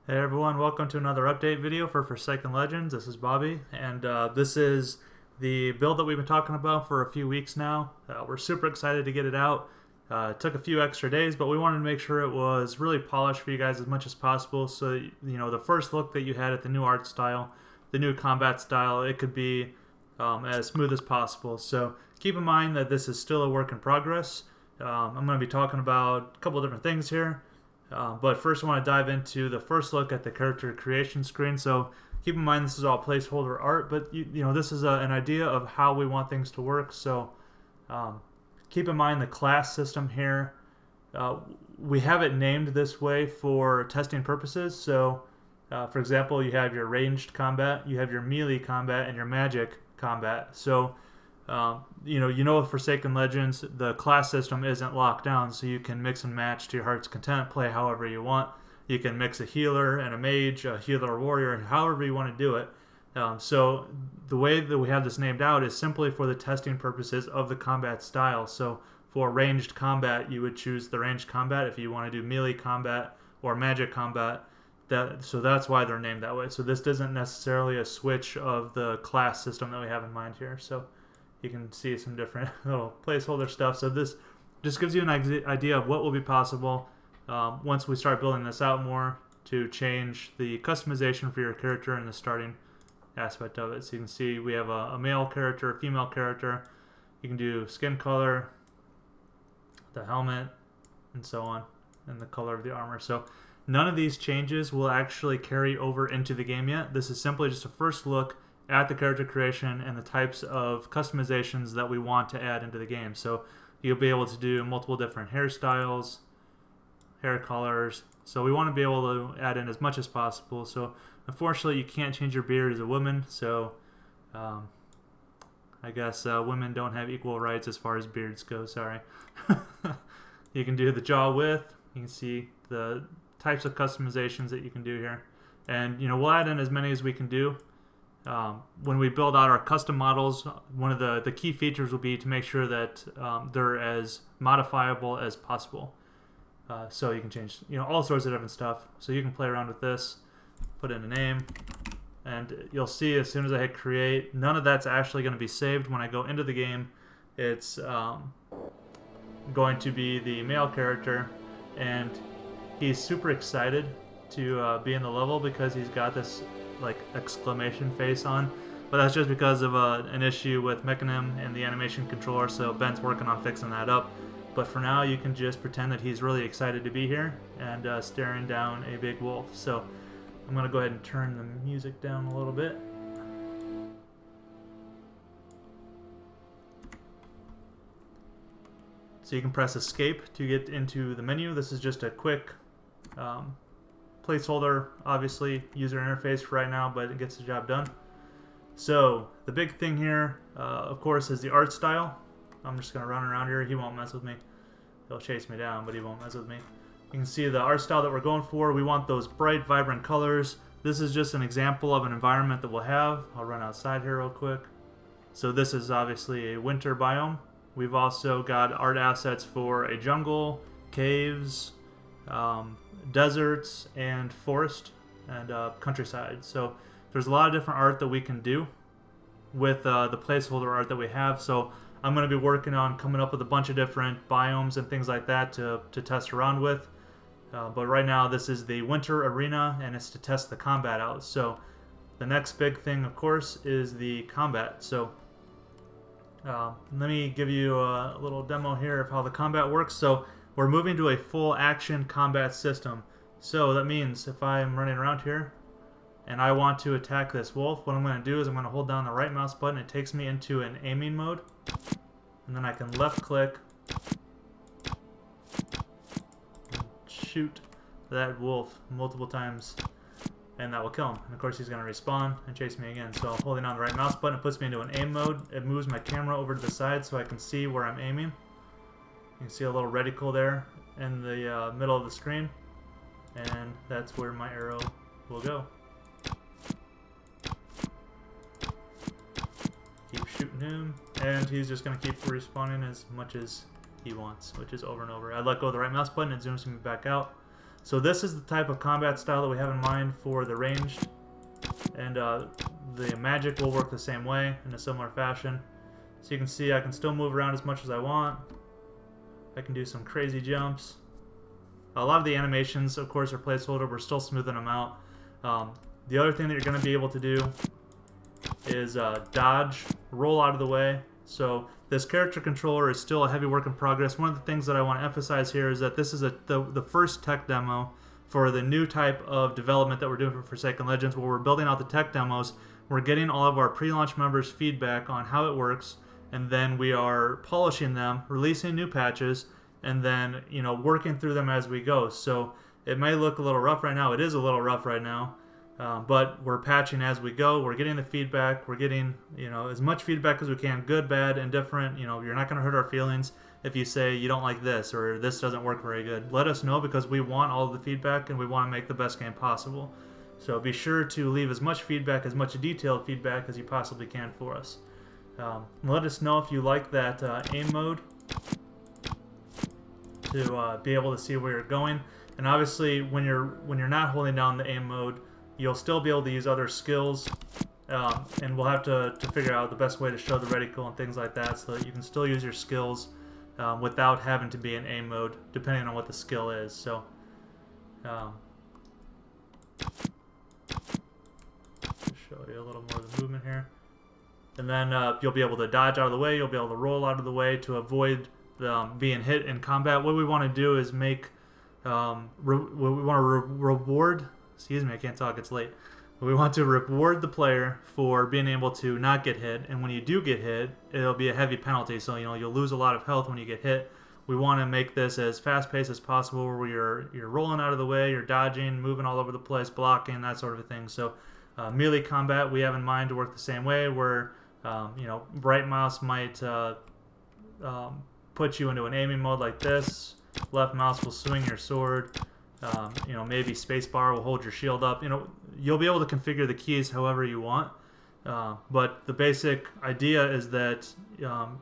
Hey everyone, welcome to another update video for Forsaken Legends. This is Bobby, and this is the build that we've been talking about for a few weeks now. We're super excited to get it out. It took a few extra days, but we wanted to make sure it was really polished for you guys as much as possible. So, you know, the first look that you had at the new art style, the new combat style, it could be as smooth as possible. So keep in mind that this is still a work in progress. I'm going to be talking about a couple of different things here. But first I want to dive into the first look at the character creation screen. So keep in mind this is all placeholder art, but you know this is an idea of how we want things to work. So keep in mind the class system here. We have it named this way for testing purposes. So for example, you have your ranged combat, you have your melee combat, and your magic combat. So you know, with Forsaken Legends, the class system isn't locked down, so you can mix and match to your heart's content, play however you want. You can mix a healer and a mage, a healer or warrior, however you want to do it. So the way that we have this named out is simply for the testing purposes of the combat style. So for ranged combat, you would choose the ranged combat. If you want to do melee combat or magic combat, so that's why they're named that way. So this isn't necessarily a switch of the class system that we have in mind here. So you can see some different little placeholder stuff. So this just gives you an idea of what will be possible once we start building this out more to change the customization for your character and the starting aspect of it. So you can see we have a male character, a female character. You can do skin color, the helmet, and so on, and the color of the armor. So none of these changes will actually carry over into the game yet. This is simply just a first look at the character creation and the types of customizations that we want to add into the game. So you'll be able to do multiple different hairstyles, hair colors. So we want to be able to add in as much as possible. So unfortunately you can't change your beard as a woman, so I guess women don't have equal rights as far as beards go, sorry. You can do the jaw width. You can see the types of customizations that you can do here. And you know, we'll add in as many as we can do. When we build out our custom models, one of the key features will be to make sure that they're as modifiable as possible. So you can change, you know, all sorts of different stuff. So you can play around with this, put in a name, and you'll see as soon as I hit create, none of that's actually going to be saved when I go into the game. It's going to be the male character, and he's super excited to be in the level because he's got this like exclamation face on, but that's just because of an issue with Mechanim and the animation controller, so Ben's working on fixing that up. But for now you can just pretend that he's really excited to be here and staring down a big wolf. So I'm gonna go ahead and turn the music down a little bit. So you can press escape to get into the menu. This is just a quick placeholder, obviously, user interface for right now, but it gets the job done. So the big thing here, of course, is the art style. I'm just going to run around here. He won't mess with me. He'll chase me down, but he won't mess with me. You can see the art style that we're going for. We want those bright, vibrant colors. This is just an example of an environment that we'll have. I'll run outside here real quick. So this is obviously a winter biome. We've also got art assets for a jungle, caves, deserts, and forest, and countryside. So there's a lot of different art that we can do with the placeholder art that we have. So I'm going to be working on coming up with a bunch of different biomes and things like that to test around with. But right now this is the winter arena, and it's to test the combat out. So the next big thing, of course, is the combat. So let me give you a little demo here of how the combat works. So we're moving to a full action combat system. So that means if I'm running around here and I want to attack this wolf, what I'm going to do is I'm going to hold down the right mouse button. It takes me into an aiming mode. And then I can left click and shoot that wolf multiple times, and that will kill him. And of course he's going to respawn and chase me again. So holding down the right mouse button, it puts me into an aim mode. It moves my camera over to the side so I can see where I'm aiming. You can see a little reticle there in the middle of the screen, and that's where my arrow will go. Keep shooting him, and he's just going to keep respawning as much as he wants, which is over and over. I let go of the right mouse button, it zooms me back out. So this is the type of combat style that we have in mind for the ranged, and the magic will work the same way in a similar fashion. So you can see I can still move around as much as I want. I can do some crazy jumps. A lot of the animations, of course, are placeholder. We're still smoothing them out. The other thing that you're going to be able to do is dodge, roll out of the way. So this character controller is still a heavy work in progress. One of the things that I want to emphasize here is that this is the first tech demo for the new type of development that we're doing for Forsaken Legends, where we're building out the tech demos. We're getting all of our pre-launch members' feedback on how it works, and then we are polishing them, releasing new patches, and then working through them as we go. So it may look a little rough right now. It is a little rough right now. But we're patching as we go. We're getting the feedback. We're getting as much feedback as we can, good, bad, and different. You're not going to hurt our feelings if you say you don't like this or this doesn't work very good. Let us know, because we want all of the feedback and we want to make the best game possible. So be sure to leave as much feedback, as much detailed feedback as you possibly can for us. Let us know if you like that aim mode to be able to see where you're going. And obviously, when you're not holding down the aim mode, you'll still be able to use other skills, and we'll have to figure out the best way to show the reticle and things like that, so that you can still use your skills without having to be in aim mode, depending on what the skill is. So, show you a little more of the movement here, and then you'll be able to dodge out of the way. You'll be able to roll out of the way to avoid being hit in combat. What we want to do is make reward. Excuse me, I can't talk, it's late. We want to reward the player for being able to not get hit, and when you do get hit, it'll be a heavy penalty, so you'll lose a lot of health when you get hit. We want to make this as fast-paced as possible, where you're rolling out of the way, you're dodging, moving all over the place, blocking, that sort of thing. So melee combat we have in mind to work the same way, where right mouse might put you into an aiming mode like this, left mouse will swing your sword, maybe spacebar will hold your shield up. You'll be able to configure the keys however you want. But the basic idea is that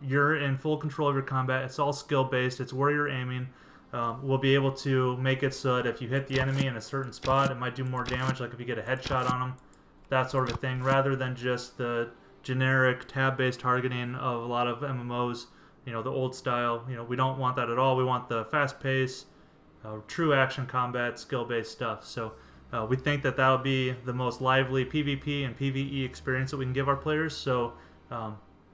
you're in full control of your combat. It's all skill-based. It's where you're aiming. We'll be able to make it so that if you hit the enemy in a certain spot, it might do more damage, like if you get a headshot on them, that sort of a thing, rather than just the generic tab-based targeting of a lot of MMOs, the old style. We don't want that at all. We want the fast pace, true action combat, skill-based stuff. So we think that that'll be the most lively PvP and PvE experience that we can give our players. So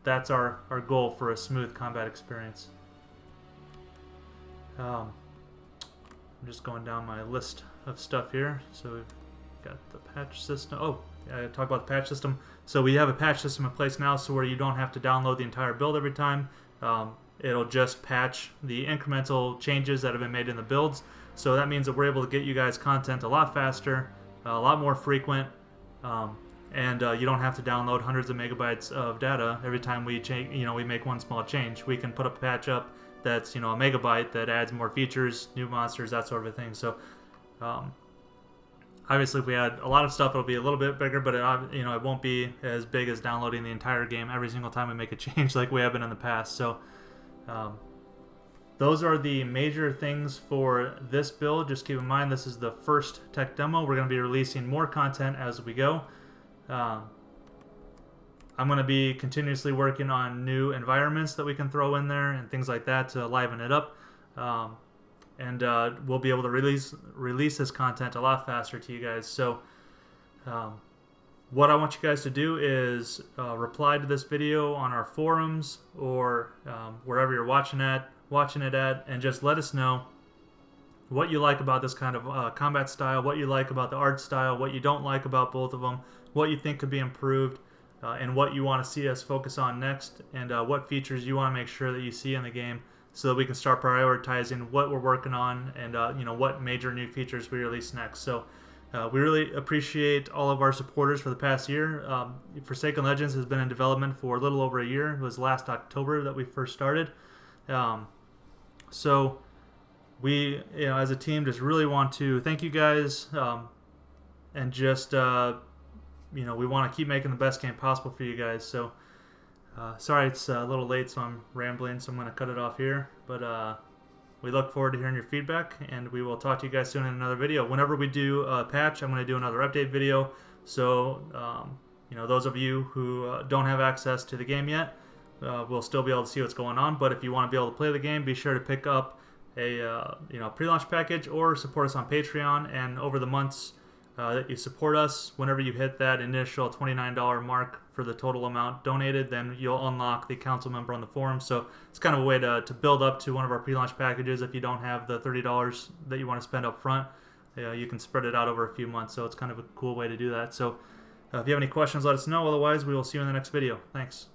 that's our goal for a smooth combat experience. I'm just going down my list of stuff here. So we've got the patch system. Oh, yeah, I talk about the patch system. So we have a patch system in place now, so where you don't have to download the entire build every time. It'll just patch the incremental changes that have been made in the builds. So that means that we're able to get you guys content a lot faster, a lot more frequent, and you don't have to download hundreds of megabytes of data every time we change. We make one small change. We can put a patch up that's a megabyte that adds more features, new monsters, that sort of a thing. So obviously, if we add a lot of stuff, it'll be a little bit bigger, but it won't be as big as downloading the entire game every single time we make a change like we have been in the past. So those are the major things for this build. Just keep in mind, this is the first tech demo. We're going to be releasing more content as we go. I'm going to be continuously working on new environments that we can throw in there and things like that to liven it up. And we'll be able to release this content a lot faster to you guys. So what I want you guys to do is reply to this video on our forums or wherever you're watching it at, and just let us know what you like about this kind of combat style, what you like about the art style, what you don't like about both of them, what you think could be improved, and what you want to see us focus on next, and what features you want to make sure that you see in the game, so that we can start prioritizing what we're working on and what major new features we release next. So we really appreciate all of our supporters for the past year. Forsaken Legends has been in development for a little over a year. It was last October that we first started. So we, as a team, just really want to thank you guys, and just we want to keep making the best game possible for you guys. So sorry it's a little late, so I'm rambling, so I'm going to cut it off here. But we look forward to hearing your feedback, and we will talk to you guys soon in another video. Whenever we do a patch, I'm going to do another update video. So, those of you who don't have access to the game yet, will still be able to see what's going on. But if you want to be able to play the game, be sure to pick up a pre-launch package or support us on Patreon. And over the months that you support us, whenever you hit that initial $29 mark for the total amount donated, then you'll unlock the council member on the forum. So it's kind of a way to build up to one of our pre-launch packages. If you don't have the $30 that you want to spend up front, you can spread it out over a few months. So it's kind of a cool way to do that. So if you have any questions, let us know. Otherwise, we will see you in the next video. Thanks.